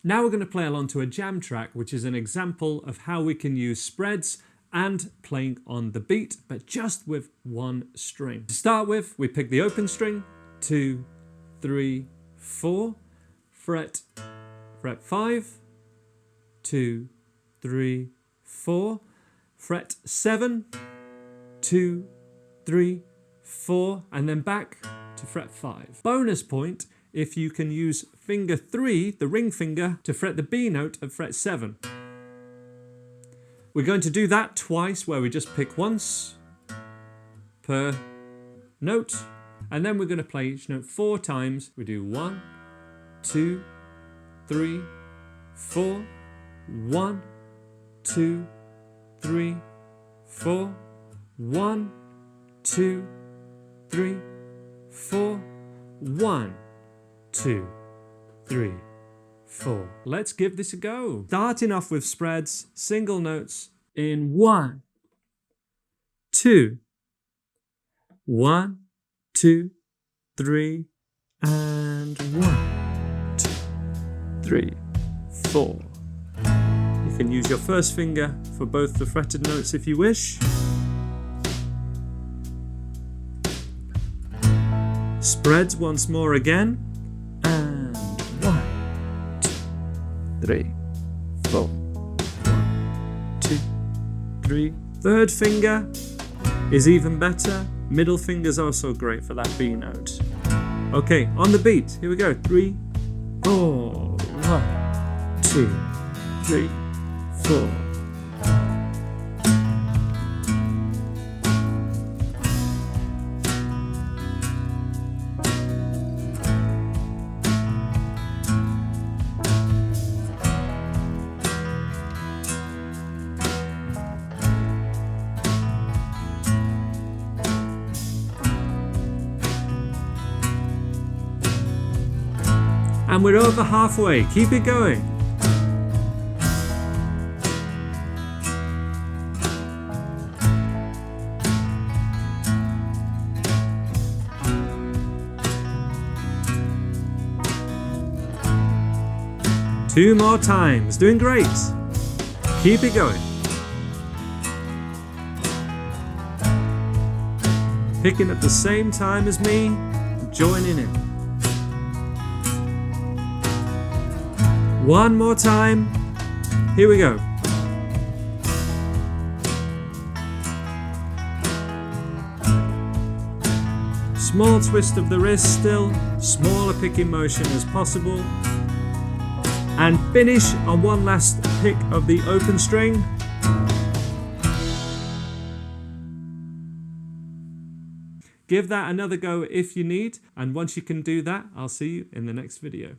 Now we're going to play along to a jam track, which is an example of how we can use spreads and playing on the beat, but just with one string. To start with, we pick the open string, 2, 3, 4, fret 5, 2, 3, 4, fret 7, 2, 3, 4, and then back to fret 5. Bonus point if you can use finger 3, the ring finger, to fret the B note at fret 7. We're going to do that twice, where we just pick once per note, and then we're going to play each note 4 times. We do 1, 2, 3, 4, 1, 2, 3, 4, 1, 2, 3, 4, 1, 2, 3, 4. Let's give this a go. Starting off with spreads, single notes in 1, 2, 1, 2, 3, and 1, 2, 3, 4. You can use your first finger for both the fretted notes if you wish. Spreads once more again. And 1, 2, 3, 4. 1, 2, 3. Third finger is even better. Middle finger's also great for that B note. Okay, on the beat, here we go. 3, 4. 1, 2, 3, 4. And we're over halfway. Keep it going. Two more times. Doing great. Keep it going. Picking at the same time as me, joining in. One more time. Here we go. Small twist of the wrist still, smaller picking motion as possible. And finish on one last pick of the open string. Give that another go if you need, and once you can do that, I'll see you in the next video.